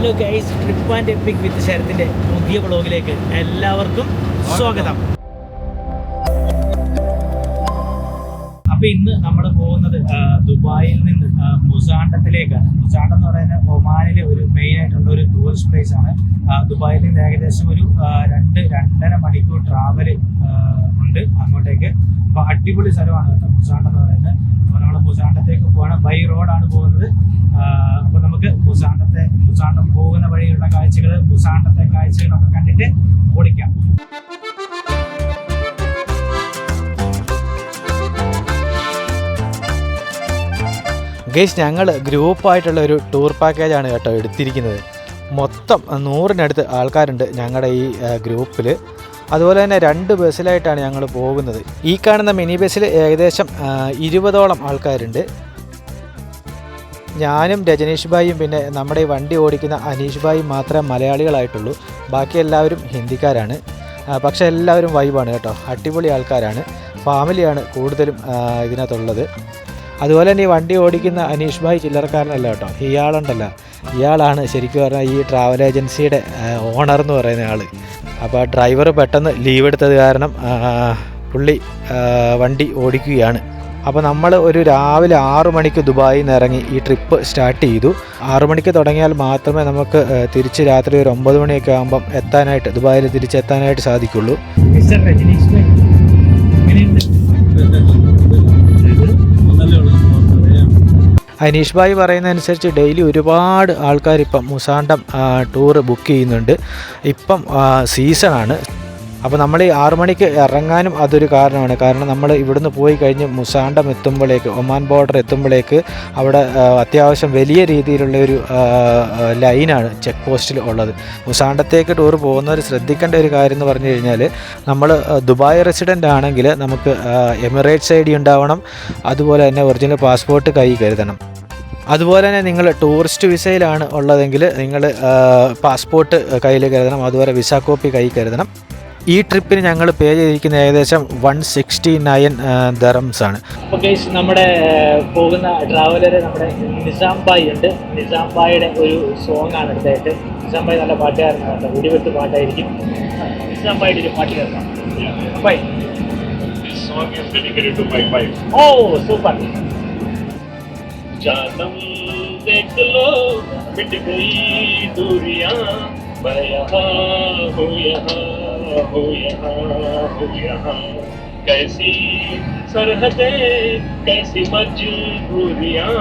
Hello guys, trip and epic with ശരത്തിൻ്റെ പുതിയ വ്ളോഗിലേക്ക് എല്ലാവർക്കും സ്വാഗതം. അപ്പോൾ ഇന്ന് നമ്മൾ പോകുന്നത് ദുബായിൽ നിന്ന് മുസാണ്ടത്തിലേക്കാണ്. മുസാണ്ടം എന്ന് പറയുന്നത് ഒമാനിലെ ഒരു മെയിൻ ആയിട്ടുള്ള ഒരു ടൂറിസ്റ്റ് പ്ലേസ് ആണ്. ദുബായിൽ നിന്ന് ഏകദേശം ഒരു 2-2.5 മണിക്കൂർ ട്രാവൽ ഉണ്ട് അങ്ങോട്ടേക്ക്. അപ്പോൾ അടിപൊളി സ്ഥലമാണ് കേട്ടോ മുസാണ്ടം എന്ന് പറയുന്നത്. അപ്പോൾ നമ്മൾ മുസാണ്ടത്തേക്ക് പോകണം, ബൈ റോഡാണ് പോകുന്നത്. അപ്പോൾ നമുക്ക് മുസാണ്ടം പോകുന്ന വഴിയുള്ള മുസാണ്ടത്തെ കാഴ്ചകളൊക്കെ കണ്ടിട്ട് ഓടിക്കാം. ഗൈസ്, ഞങ്ങൾ ഗ്രൂപ്പായിട്ടുള്ള ഒരു ടൂർ പാക്കേജാണ് കേട്ടോ എടുത്തിരിക്കുന്നത്. മൊത്തം 100-നടുത്ത് ആൾക്കാരുണ്ട് ഞങ്ങളുടെ ഈ ഗ്രൂപ്പിൽ. അതുപോലെ തന്നെ 2 ബസ്സിലായിട്ടാണ് ഞങ്ങൾ പോകുന്നത്. ഈ കാണുന്ന മിനി ബസ്സിൽ ഏകദേശം 20ഓളം ആൾക്കാരുണ്ട്. ഞാനും രജനീഷ് ഭായിയും പിന്നെ നമ്മുടെ ഈ വണ്ടി ഓടിക്കുന്ന അനീഷ് ഭായിയും മാത്രമേ മലയാളികളായിട്ടുള്ളൂ. ബാക്കി എല്ലാവരും ഹിന്ദിക്കാരാണ്. പക്ഷേ എല്ലാവരും വൈബാണ് കേട്ടോ, അടിപൊളി ആൾക്കാരാണ്. ഫാമിലിയാണ് കൂടുതലും ഇതിനകത്തുള്ളത്. അതുപോലെ തന്നെ ഈ വണ്ടി ഓടിക്കുന്ന അനീഷ് ഭായ് ചില്ലറക്കാരനല്ല കേട്ടോ, ഇയാളാണ് ശരിക്കും പറഞ്ഞാൽ ഈ ട്രാവൽ ഏജൻസിയുടെ ഓണർ എന്ന് പറയുന്ന ആൾ. അപ്പോൾ ഡ്രൈവർ പെട്ടെന്ന് ലീവ് എടുത്തത് കാരണം പുള്ളി വണ്ടി ഓടിക്കുകയാണ്. അപ്പോൾ നമ്മൾ ഒരു രാവിലെ 6 മണിക്ക് ദുബായിൽ നിന്ന് ഇറങ്ങി ഈ ട്രിപ്പ് സ്റ്റാർട്ട് ചെയ്തു. 6 മണിക്ക് തുടങ്ങിയാൽ മാത്രമേ നമുക്ക് തിരിച്ച് രാത്രി ഒരു 9 മണിയൊക്കെ ആകുമ്പം ദുബായിൽ തിരിച്ചെത്താനായിട്ട് സാധിക്കുള്ളൂ. അനീഷ് ഭായ് പറയുന്നതനുസരിച്ച് ഡെയിലി ഒരുപാട് ആൾക്കാർ ഇപ്പം മുസാണ്ടം ടൂറ് ബുക്ക് ചെയ്യുന്നുണ്ട്. ഇപ്പം സീസണാണ്. അപ്പോൾ നമ്മൾ ഈ 6 മണിക്ക് ഇറങ്ങാനും അതൊരു കാരണമാണ്. കാരണം നമ്മൾ ഇവിടുന്ന് പോയി കഴിഞ്ഞ് മുസാണ്ടം എത്തുമ്പോഴേക്ക്, ഒമാൻ ബോർഡർ എത്തുമ്പോഴേക്ക് അവിടെ അത്യാവശ്യം വലിയ രീതിയിലുള്ള ഒരു ലൈനാണ് ചെക്ക് പോസ്റ്റിൽ ഉള്ളത്. മുസാണ്ടത്തേക്ക് ടൂർ പോകുന്നവർ ശ്രദ്ധിക്കേണ്ട ഒരു കാര്യം എന്ന് പറഞ്ഞു കഴിഞ്ഞാൽ, നമ്മൾ ദുബായ് റെസിഡൻ്റ് ആണെങ്കിൽ നമുക്ക് എമിറേറ്റ്സ് ID ഉണ്ടാവണം. അതുപോലെ തന്നെ ഒറിജിനൽ പാസ്പോർട്ട് കൈ കരുതണം. അതുപോലെ തന്നെ നിങ്ങൾ ടൂറിസ്റ്റ് വിസയിലാണ് ഉള്ളതെങ്കിൽ നിങ്ങൾ പാസ്പോർട്ട് കയ്യിൽ കരുതണം. അതുപോലെ വിസ കോപ്പി കൈ കരുതണം. ഈ ട്രിപ്പിന് ഞങ്ങൾ പേ ചെയ്തിരിക്കുന്ന ഏകദേശം 169 ദിർഹംസ് ആണ്. അപ്പോൾ ഗൈസ്, നമ്മുടെ പോകുന്ന ട്രാവലർ നമ്മുടെ നിസാം ഭായ് ഉണ്ട്. നിസാം ഭായിയുടെ ഒരു സോങ് ആണ് എടുത്തായിട്ട്. നിസാം ഭായ് നല്ല പാട്ടുകാരനാണ്, ഉടിവെട്ട് പാട്ടായിരിക്കും. നിസാം ഭായിയുടെ ഒരു പാട്ട് കേൾക്കാം. ഓ സൂപ്പർ. जानम देख लो मिट गई दूरियां, मैं यहाँ हूँ यहाँ कैसी सरहदें कैसी मजबूरियां,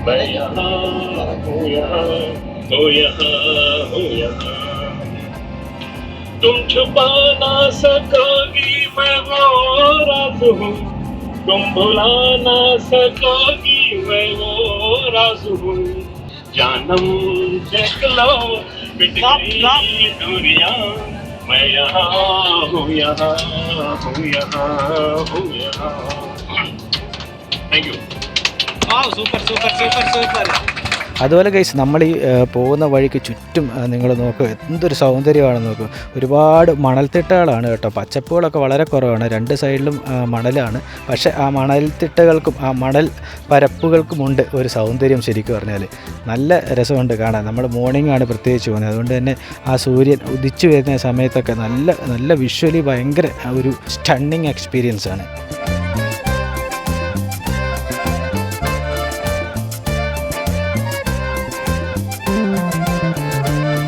मैं यहाँ हूँ यहाँ तुम छुपा ना सकोगी मैं वो राज हूँ, तुम भुला ना सकोगी मैं वो राज हूँ, जानम देख लो मिट गई दूरियां, मैं यहाँ हूँ थैंक यू. സൂപ്പർ. അതുപോലെ ഗൈസ്, നമ്മൾ ഈ പോകുന്ന വഴിക്ക് ചുറ്റും നിങ്ങൾ നോക്കുക, എന്തൊരു സൗന്ദര്യമാണെന്ന് നോക്കുക. ഒരുപാട് മണൽത്തിട്ടകളാണ് കേട്ടോ. പച്ചപ്പുകളൊക്കെ വളരെ കുറവാണ്. 2 സൈഡിലും മണലാണ്. പക്ഷേ ആ മണൽത്തിട്ടകൾക്കും ആ മണൽ പരപ്പുകൾക്കുമുണ്ട് ഒരു സൗന്ദര്യം. ശരിക്കും പറഞ്ഞാൽ നല്ല രസമുണ്ട് കാണാൻ. നമ്മൾ മോർണിംഗ് ആണ് പ്രത്യേകിച്ച് പോകുന്നത്. അതുകൊണ്ട് തന്നെ ആ സൂര്യൻ ഉദിച്ചു വരുന്ന സമയത്തൊക്കെ നല്ല വിഷ്വലി ഭയങ്കര ഒരു സ്റ്റണ്ണിങ് എക്സ്പീരിയൻസ് ആണ്.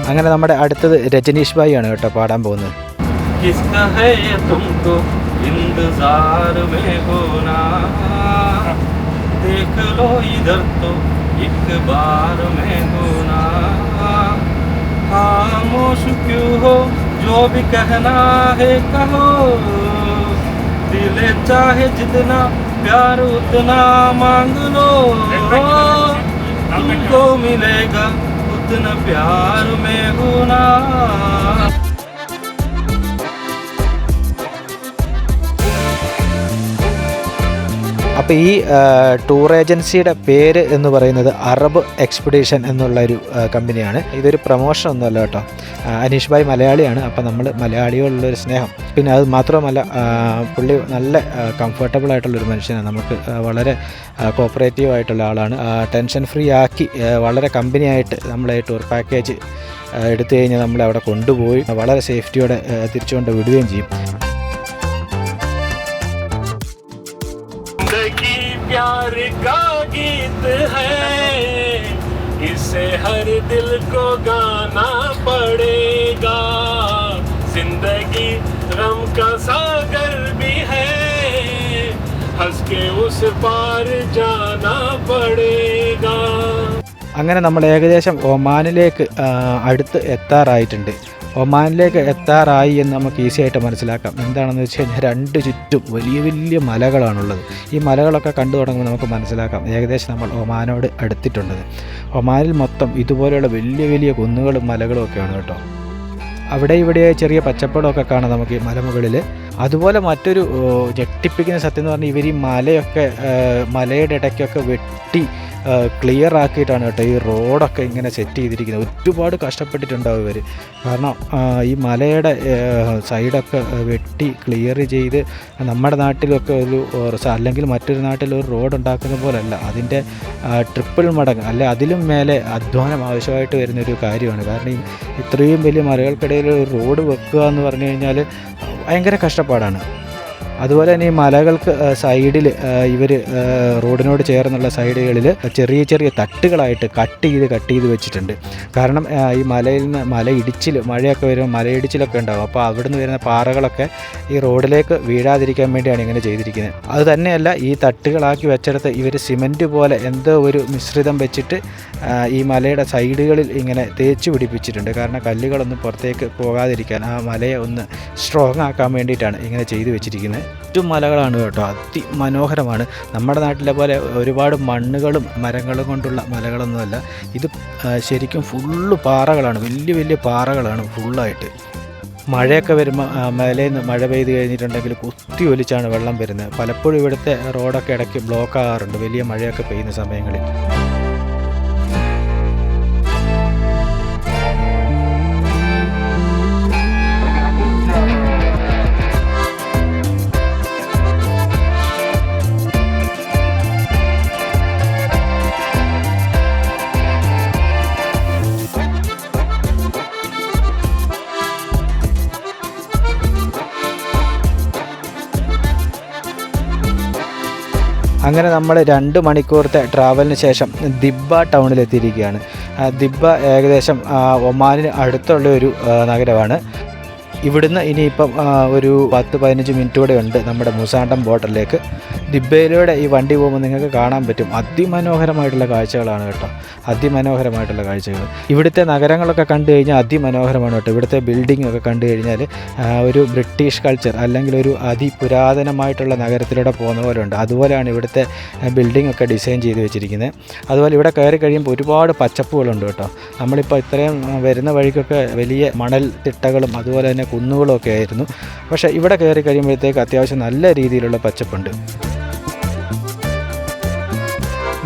അങ്ങനെ നമ്മുടെ അടുത്തത് രജനീഷ് ഭായി ആണ് കേട്ടോ പാടാൻ പോകുന്നത്. दिले चाहे जितना प्यार उतना मांग लो, तुमको मिलेगा उतना प्यार में होना. അപ്പോൾ ഈ ടൂർ ഏജൻസിയുടെ പേര് എന്ന് പറയുന്നത് അറബ് എക്സ്പെഡീഷൻ എന്നുള്ളൊരു കമ്പനിയാണ്. ഇതൊരു പ്രൊമോഷൻ ഒന്നുമല്ല കേട്ടോ. അനീഷ് ഭായ് മലയാളിയാണ്. അപ്പോൾ നമ്മൾ മലയാളികളുള്ളൊരു സ്നേഹം, പിന്നെ അത് മാത്രമല്ല പുള്ളി നല്ല കംഫർട്ടബിൾ ആയിട്ടുള്ളൊരു മനുഷ്യനാണ്. നമുക്ക് വളരെ കോപ്പറേറ്റീവ് ആയിട്ടുള്ള ആളാണ്. ടെൻഷൻ ഫ്രീ ആക്കി വളരെ കമ്പനിയായിട്ട് നമ്മളെ ടൂർ പാക്കേജ് എടുത്തു കഴിഞ്ഞാൽ നമ്മളെ അവിടെ കൊണ്ടുപോയി വളരെ സേഫ്റ്റിയോടെ തിരിച്ചുകൊണ്ട് വിടുകയും ചെയ്യും. प्यार का गीत है, इसे हर दिल को गाना पड़ेगा. जिंदगी गम का सागर भी है, हंस के उस पार जाना पड़ेगा. അങ്ങനെ നമ്മൾ ഏകദേശം ഒമാനിലേക്ക് അടുത്ത് എത്താറായിട്ടുണ്ട്. ഒമാനിലേക്ക് എത്താറായി എന്ന് നമുക്ക് ഈസി ആയിട്ട് മനസ്സിലാക്കാം. എന്താണെന്ന് വെച്ച് കഴിഞ്ഞാൽ രണ്ട് ചുറ്റും വലിയ വലിയ മലകളാണുള്ളത്. ഈ മലകളൊക്കെ കണ്ടു തുടങ്ങുമ്പോൾ നമുക്ക് മനസ്സിലാക്കാം ഏകദേശം നമ്മൾ ഒമാനോട് അടുത്തിട്ടുള്ളത്. ഒമാനിൽ മൊത്തം ഇതുപോലെയുള്ള വലിയ വലിയ കുന്നുകളും മലകളും ഒക്കെയാണ് കേട്ടോ. അവിടെ ഇവിടെ ചെറിയ പച്ചപ്പടമൊക്കെ കാണാം നമുക്ക് ഈ മലമുകളിൽ. അതുപോലെ മറ്റൊരു ഞെട്ടിപ്പിക്കുന്ന സത്യം എന്ന് പറഞ്ഞാൽ ഇവർ ഈ മലയുടെ ഇടയ്ക്കൊക്കെ വെട്ടി ക്ലിയർ ആക്കിയിട്ടാണ് കേട്ടോ ഈ റോഡൊക്കെ ഇങ്ങനെ സെറ്റ് ചെയ്തിരിക്കുന്നത്. ഒരുപാട് കഷ്ടപ്പെട്ടിട്ടുണ്ടാവും ഇവർ. കാരണം ഈ മലയുടെ സൈഡൊക്കെ വെട്ടി ക്ലിയർ ചെയ്ത് നമ്മുടെ നാട്ടിലൊക്കെ ഒരു അല്ലെങ്കിൽ മറ്റൊരു നാട്ടിലൊരു റോഡ് ഉണ്ടാക്കുന്ന പോലല്ല, അതിൻ്റെ ട്രിപ്പിൾ മടങ്ങ് അല്ലെ അതിലും മേലെ അധ്വാനം ആവശ്യമായിട്ട് വരുന്നൊരു കാര്യമാണ്. കാരണം ഇത്രയും വലിയ മലകൾക്കിടയിൽ ഒരു റോഡ് വെക്കുക എന്ന് പറഞ്ഞു കഴിഞ്ഞാൽ ഭയങ്കര കഷ്ടപ്പാടാണ്. അതുപോലെ തന്നെ ഈ മലകൾക്ക് സൈഡിൽ ഇവർ റോഡിനോട് ചേർന്നുള്ള സൈഡുകളിൽ ചെറിയ ചെറിയ തട്ടുകളായിട്ട് കട്ട് ചെയ്ത് വെച്ചിട്ടുണ്ട്. കാരണം ഈ മലയിൽ നിന്ന് മഴയൊക്കെ വരുമ്പോൾ മലയിടിച്ചിലൊക്കെ ഉണ്ടാകും. അപ്പോൾ അവിടുന്ന് വരുന്ന പാറകളൊക്കെ ഈ റോഡിലേക്ക് വീഴാതിരിക്കാൻ വേണ്ടിയാണ് ഇങ്ങനെ ചെയ്തിരിക്കുന്നത്. അത് തന്നെയല്ല, ഈ തട്ടുകളാക്കി വെച്ചെടുത്ത് ഇവർ സിമൻറ്റ് പോലെ എന്തോ ഒരു മിശ്രിതം വെച്ചിട്ട് ഈ മലയുടെ സൈഡുകളിൽ ഇങ്ങനെ തേച്ച് പിടിപ്പിച്ചിട്ടുണ്ട്. കാരണം കല്ലുകളൊന്നും പുറത്തേക്ക് പോകാതിരിക്കാൻ, ആ മലയെ ഒന്ന് സ്ട്രോങ് ആക്കാൻ വേണ്ടിയിട്ടാണ് ഇങ്ങനെ ചെയ്തു വെച്ചിരിക്കുന്നത്. ചുറ്റും മലകളാണ് കേട്ടോ, അതിമനോഹരമാണ്. നമ്മുടെ നാട്ടിലെ പോലെ ഒരുപാട് മണ്ണുകളും മരങ്ങളും കൊണ്ടുള്ള മലകളൊന്നുമല്ല. ഇത് ശരിക്കും ഫുള്ള് പാറകളാണ്, വലിയ വലിയ പാറകളാണ് ഫുള്ളായിട്ട്. മഴയൊക്കെ വരുമ്പോൾ മേലയിൽ നിന്ന് മഴ പെയ്ത് കഴിഞ്ഞിട്ടുണ്ടെങ്കിൽ കുത്തി ഒലിച്ചാണ് വെള്ളം വരുന്നത്. പലപ്പോഴും ഇവിടുത്തെ റോഡൊക്കെ ഇടയ്ക്ക് ബ്ലോക്ക് ആകാറുണ്ട് വലിയ മഴയൊക്കെ പെയ്യുന്ന സമയങ്ങളിൽ. അങ്ങനെ നമ്മൾ 2 മണിക്കൂറത്തെ ട്രാവലിന് ശേഷം ദിബ്ബ ടൗണിലെത്തിയിരിക്കുകയാണ്. ദിബ്ബ ഏകദേശം ഒമാനിന് അടുത്തുള്ള ഒരു നഗരമാണ്. ഇവിടുന്ന് ഇനിയിപ്പം ഒരു 10-15 മിനിറ്റ് കൂടെ ഉണ്ട് നമ്മുടെ മുസാണ്ടം ബോർഡറിലേക്ക്. ദിബ്ബയിലൂടെ ഈ വണ്ടി പോകുമ്പോൾ നിങ്ങൾക്ക് കാണാൻ പറ്റും അതിമനോഹരമായിട്ടുള്ള കാഴ്ചകളാണ് കേട്ടോ, അതിമനോഹരമായിട്ടുള്ള കാഴ്ചകൾ. ഇവിടുത്തെ നഗരങ്ങളൊക്കെ കണ്ടു കഴിഞ്ഞാൽ അതിമനോഹരമാണ് കേട്ടോ. ഇവിടുത്തെ ബിൽഡിംഗ് ഒക്കെ കണ്ടു കഴിഞ്ഞാൽ ഒരു ബ്രിട്ടീഷ് കൾച്ചർ അല്ലെങ്കിൽ ഒരു അതിപുരാതനമായിട്ടുള്ള നഗരത്തിലൂടെ പോകുന്ന പോലെ ഉണ്ട്. അതുപോലെയാണ് ഇവിടുത്തെ ബിൽഡിംഗ് ഒക്കെ ഡിസൈൻ ചെയ്ത് വെച്ചിരിക്കുന്നത്. അതുപോലെ ഇവിടെ കയറി കഴിയുമ്പോൾ ഒരുപാട് പച്ചപ്പുകളുണ്ട് കേട്ടോ. നമ്മളിപ്പോൾ ഇത്രയും വരുന്ന വഴിക്കൊക്കെ വലിയ മണൽ തിട്ടകളും അതുപോലെ തന്നെ കുന്നുകളും ഒക്കെ ആയിരുന്നു. പക്ഷേ ഇവിടെ കയറി കഴിയുമ്പോഴത്തേക്ക് അത്യാവശ്യം നല്ല രീതിയിലുള്ള പച്ചപ്പുണ്ട്.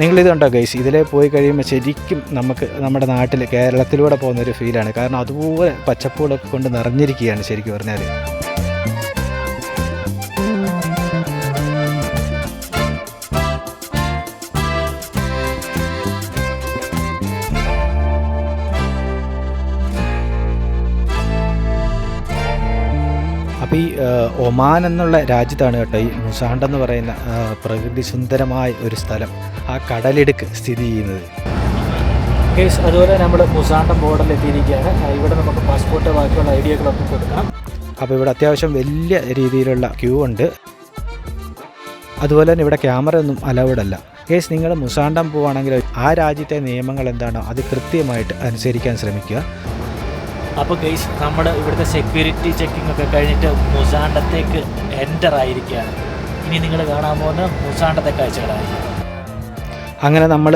നിങ്ങളിതുണ്ടോ ഗൈസ്, ഇതിലേ പോയി കഴിയുമ്പോൾ ശരിക്കും നമുക്ക് നമ്മുടെ നാട്ടിൽ കേരളത്തിലൂടെ പോകുന്നൊരു ഫീലാണ്. കാരണം അതുപോലെ പച്ചപ്പുകളൊക്കെ കൊണ്ട് നിറഞ്ഞിരിക്കുകയാണ് ശരിക്കും പറഞ്ഞാൽ. അപ്പോൾ ഈ ഒമാൻ എന്നുള്ള രാജ്യത്താണ് കേട്ടോ ഈ മുസാണ്ട എന്ന് പറയുന്ന പ്രകൃതി സുന്ദരമായ ഒരു സ്ഥലം, ആ കടലിടുക്ക് സ്ഥിതി ചെയ്യുന്നത്. കേസ് അതുപോലെ നമ്മൾ മുസാണ്ടം ബോർഡറിൽ എത്തിയിരിക്കുകയാണ്. ഇവിടെ നമുക്ക് പാസ്പോർട്ട് ബാക്കിയുള്ള ഐഡിയകളൊക്കെ കൊടുക്കണം. അപ്പോൾ ഇവിടെ അത്യാവശ്യം വലിയ രീതിയിലുള്ള ക്യൂ ഉണ്ട്. അതുപോലെ തന്നെ ഇവിടെ ക്യാമറ ഒന്നും അലൗഡ് അല്ല. കേസ് നിങ്ങൾ മുസാണ്ടം പോവുകയാണെങ്കിൽ ആ രാജ്യത്തെ നിയമങ്ങൾ എന്താണോ അത് കൃത്യമായിട്ട് അനുസരിക്കാൻ ശ്രമിക്കുക. അപ്പോൾ ഗൈസ് നമ്മൾ ഇവിടുത്തെ സെക്യൂരിറ്റി ചെക്കിംഗ് ഒക്കെ കഴിഞ്ഞിട്ട് മുസാണ്ടത്തേക്ക് എൻ്റർ ആയിരിക്കുകയാണ്. ഇനി നിങ്ങൾ കാണാൻ പോകുന്ന മുസാണ്ടത്തെ കാഴ്ചകളായിരിക്കും. അങ്ങനെ നമ്മൾ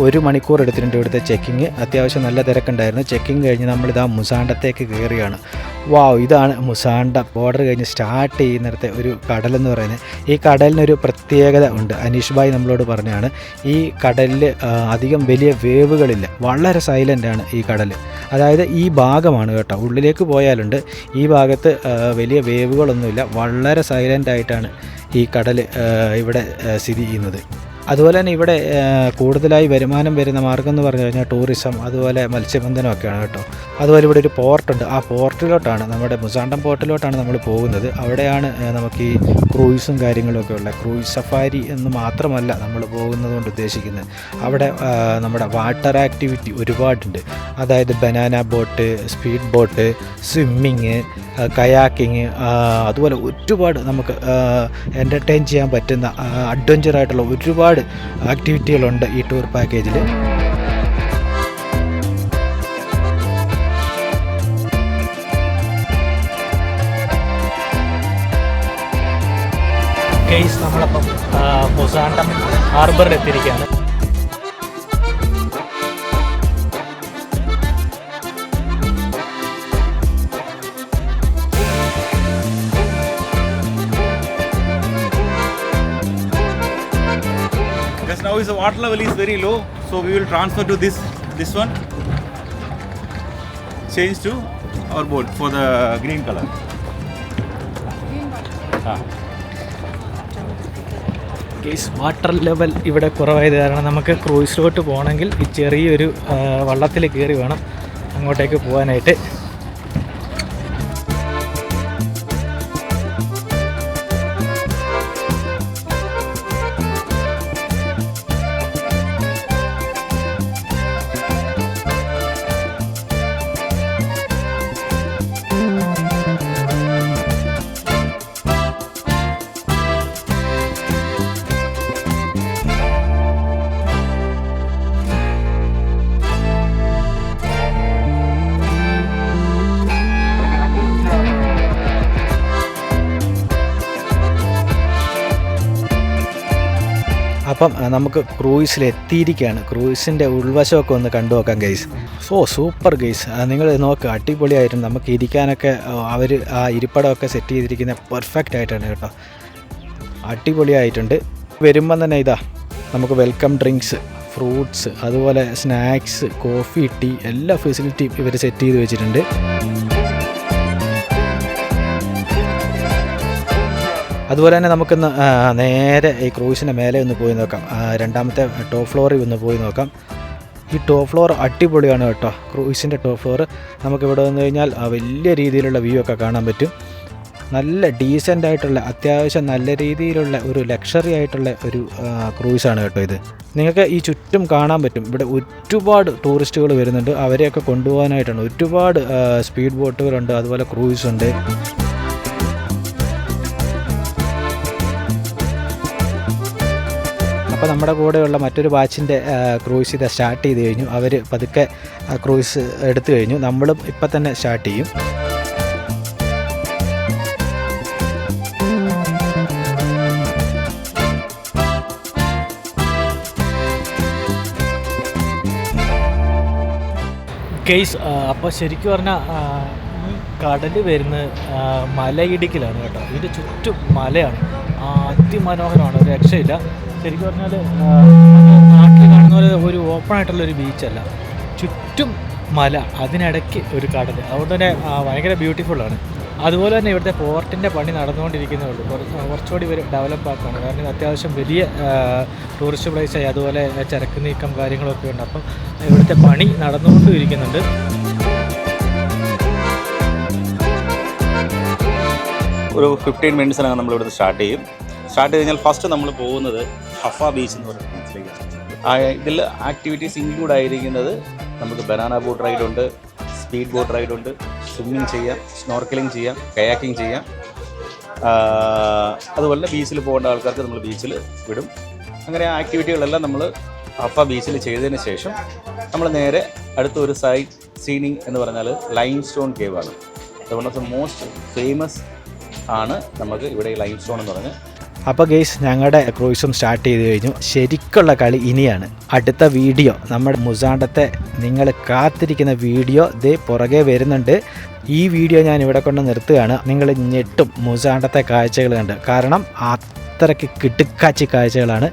ഒരു മണിക്കൂർ എടുത്തിട്ടുണ്ട് ഇവിടുത്തെ ചെക്കിങ്. അത്യാവശ്യം നല്ല തിരക്കുണ്ടായിരുന്നു. ചെക്കിങ് കഴിഞ്ഞ് നമ്മളിതാ മുസാണ്ടത്തേക്ക് കയറിയാണ്. വാവ്, ഇതാണ് മുസാണ്ട. ബോർഡർ കഴിഞ്ഞ് സ്റ്റാർട്ട് ചെയ്യുന്നിടത്തെ ഒരു കടലെന്ന് പറയുന്നത്. ഈ കടലിനൊരു പ്രത്യേകത ഉണ്ട്. അനീഷ് ഭായ് നമ്മളോട് പറഞ്ഞാണ്, ഈ കടലിൽ അധികം വലിയ വേവുകളില്ല, വളരെ സൈലൻ്റാണ് ഈ കടൽ. അതായത് ഈ ഭാഗമാണ് കേട്ടോ, ഉള്ളിലേക്ക് പോയാലുണ്ട്, ഈ ഭാഗത്ത് വലിയ വേവുകളൊന്നുമില്ല, വളരെ സൈലൻ്റായിട്ടാണ് ഈ കടൽ ഇവിടെ സ്ഥിതി ചെയ്യുന്നത്. അതുപോലെ തന്നെ ഇവിടെ കൂടുതലായി വരുമാനം വരുന്ന മാർഗ്ഗം എന്ന് പറഞ്ഞു കഴിഞ്ഞാൽ ടൂറിസം, അതുപോലെ മത്സ്യബന്ധനമൊക്കെയാണ് കേട്ടോ. അതുപോലെ ഇവിടെ ഒരു പോർട്ടുണ്ട്. ആ പോർട്ടിലോട്ടാണ്, നമ്മുടെ മുസാണ്ടം പോർട്ടിലോട്ടാണ് നമ്മൾ പോകുന്നത്. അവിടെയാണ് നമുക്ക് ഈ ക്രൂയിസും കാര്യങ്ങളൊക്കെ ഉള്ളത്. ക്രൂയിസ് സഫാരി എന്ന് മാത്രമല്ല നമ്മൾ പോകുന്നത് കൊണ്ട് ഉദ്ദേശിക്കുന്നത്, അവിടെ നമ്മുടെ വാട്ടർ ആക്ടിവിറ്റി ഒരുപാടുണ്ട്. അതായത് banana boat, speed boat, swimming, kayaking, അതുപോലെ ഒരുപാട് നമുക്ക് എൻ്റർടൈൻ ചെയ്യാൻ പറ്റുന്ന അഡ്വഞ്ചറായിട്ടുള്ള ഒരുപാട് ആക്ടിവിറ്റികളുണ്ട് ഈ ടൂർ പാക്കേജിൽ. ഗെയ്സ്, നമ്മളപ്പം മുസാണ്ടം ഹാർബറിൽ എത്തിയിരിക്കുകയാണ്. Now the water level is very low, so we will transfer to this one, change to our boat for the green color. Guys, water level ഇവിടെ കുറവായത് കാരണം നമുക്ക് ക്രൂയിസിലോട്ട് പോകണമെങ്കിൽ ഈ ചെറിയൊരു വള്ളത്തിൽ കയറി വേണം അങ്ങോട്ടേക്ക് പോകാനായിട്ട്. അപ്പം നമുക്ക് ക്രൂയിസിൽ എത്തിയിരിക്കുകയാണ്. ക്രൂയിസിൻ്റെ ഉൾവശമൊക്കെ ഒന്ന് കണ്ടു നോക്കാം ഗൈസ്. സൂപ്പർ ഗൈസ്, നിങ്ങൾ നോക്കുക, അടിപൊളിയായിട്ടുണ്ട്. നമുക്ക് ഇരിക്കാനൊക്കെ അവർ ആ ഇരിപ്പടമൊക്കെ സെറ്റ് ചെയ്തിരിക്കുന്ന പെർഫെക്റ്റ് ആയിട്ടാണ് കേട്ടോ, അടിപൊളിയായിട്ടുണ്ട്. വരുമ്പം തന്നെ ഇതാ നമുക്ക് വെൽക്കം ഡ്രിങ്ക്സ്, ഫ്രൂട്ട്സ്, അതുപോലെ സ്നാക്സ്, കോഫി, ടീ, എല്ലാ ഫെസിലിറ്റിയും ഇവർ സെറ്റ് ചെയ്ത് വെച്ചിട്ടുണ്ട്. അതുപോലെ തന്നെ നമുക്കിന്ന് നേരെ ഈ ക്രൂസിൻ്റെ മേലെ ഒന്ന് പോയി നോക്കാം. രണ്ടാമത്തെ ടോപ്പ് ഫ്ലോറിൽ ഒന്ന് പോയി നോക്കാം. ഈ ടോപ്പ് ഫ്ലോർ അടിപൊളിയാണ് കേട്ടോ. ക്രൂസിൻ്റെ ടോപ്പ് ഫ്ലോർ നമുക്കിവിടെ വന്നു കഴിഞ്ഞാൽ വലിയ രീതിയിലുള്ള വ്യൂ ഒക്കെ കാണാൻ പറ്റും. നല്ല ഡീസൻ്റ് ആയിട്ടുള്ള, അത്യാവശ്യം നല്ല രീതിയിലുള്ള ഒരു ലക്ഷറി ആയിട്ടുള്ള ഒരു ക്രൂസാണ് കേട്ടോ ഇത്. നിങ്ങൾക്ക് ഈ ചുറ്റും കാണാൻ പറ്റും. ഇവിടെ ഒരുപാട് ടൂറിസ്റ്റുകൾ വരുന്നുണ്ട്. അവരെയൊക്കെ കൊണ്ടുപോകാനായിട്ടാണ്. ഒരുപാട് സ്പീഡ് ബോട്ടുകളുണ്ട്, അതുപോലെ ക്രൂസ് ഉണ്ട്. അപ്പോൾ നമ്മുടെ കൂടെയുള്ള മറ്റൊരു ബാച്ചിൻ്റെ ക്രൂസ് ഇത് സ്റ്റാർട്ട് ചെയ്ത് കഴിഞ്ഞു. അവർ പതുക്കെ ക്രൂസ് എടുത്തു കഴിഞ്ഞു. നമ്മളും ഇപ്പം തന്നെ സ്റ്റാർട്ട് ചെയ്യും. ഗെയ്സ്, അപ്പോൾ ശരിക്കും പറഞ്ഞാൽ ഈ കടൽ വരുന്നത് മലയിടുക്കിലാണ് കേട്ടോ. ഇതിൻ്റെ ചുറ്റും മലയാണ്, അതിമനോഹരമാണ്, ഒരു രക്ഷയില്ല. ശരിക്കും പറഞ്ഞാൽ നാട്ടിൽ കാണുന്ന പോലെ ഒരു ഓപ്പൺ ആയിട്ടുള്ളൊരു ബീച്ചല്ല, ചുറ്റും മല, അതിനിടയ്ക്ക് ഒരു കടൽ. അതുകൊണ്ട് തന്നെ ഭയങ്കര ബ്യൂട്ടിഫുള്ളാണ്. അതുപോലെ തന്നെ ഇവിടുത്തെ പോർട്ടിൻ്റെ പണി നടന്നുകൊണ്ടിരിക്കുന്നേ ഉള്ളൂ. കുറച്ചുകൂടി ഇവർ ഡെവലപ്പ് ആക്കുകയാണ്. കാരണം ഇത് അത്യാവശ്യം വലിയ ടൂറിസ്റ്റ് പ്ലേസായി, അതുപോലെ ചരക്ക് നീക്കം കാര്യങ്ങളൊക്കെ ഉണ്ട്. അപ്പം ഇവിടുത്തെ പണി നടന്നുകൊണ്ടും ഇരിക്കുന്നുണ്ട്. ഒരു 15 മിനിറ്റ്സിനകം നമ്മൾ ഇവിടുന്ന് സ്റ്റാർട്ട് ചെയ്യും. സ്റ്റാർട്ട് ചെയ്ത് കഴിഞ്ഞാൽ ഫസ്റ്റ് നമ്മൾ പോകുന്നത് ഹഫ ബീച്ച് എന്ന് പറയുന്ന ബീച്ചിലേക്കാണ്. ഇതിൽ ആക്ടിവിറ്റീസ് ഇൻക്ലൂഡ് ആയിരിക്കുന്നത് നമുക്ക് ബനാന ബോട്ട് റൈഡുണ്ട്, സ്പീഡ് ബോട്ട് റൈഡുണ്ട്, സ്വിമ്മിങ് ചെയ്യാം, സ്നോർക്കലിംഗ് ചെയ്യാം, കയാക്കിംഗ് ചെയ്യാം. അതുപോലെ ബീച്ചിൽ പോകേണ്ട ആൾക്കാർക്ക് നമ്മൾ ബീച്ചിൽ വിടും. അങ്ങനെ ആ ആക്ടിവിറ്റികളെല്ലാം നമ്മൾ ഹഫ ബീച്ചിൽ ചെയ്തതിന് ശേഷം നമ്മൾ നേരെ അടുത്ത ഒരു സൈറ്റ് സീനിങ് എന്ന് പറഞ്ഞാൽ ലൈം സ്റ്റോൺ കേവ് ആണ്. അത് one of the most famous ആണ് നമുക്ക് ഇവിടെ ഈ ലൈം സ്റ്റോൺ എന്ന് പറഞ്ഞ്. അപ്പോൾ ഗെയ്സ് ഞങ്ങളുടെ ക്രൂയിസും സ്റ്റാർട്ട് ചെയ്ത് കഴിഞ്ഞു. ശരിക്കുള്ള കളി ഇനിയാണ്. അടുത്ത വീഡിയോ നമ്മുടെ മുസാണ്ടത്തെ നിങ്ങൾ കാത്തിരിക്കുന്ന വീഡിയോ ദേ പുറകെ വരുന്നുണ്ട്. ഈ വീഡിയോ ഞാൻ ഇവിടെ കൊണ്ട് നിർത്തുകയാണ്. നിങ്ങൾ ഞെട്ടും മുസാണ്ടത്തെ കാഴ്ചകൾ കണ്ട്. കാരണം അത്രയ്ക്ക് കിടുക്കാച്ചി കാഴ്ചകളാണ്.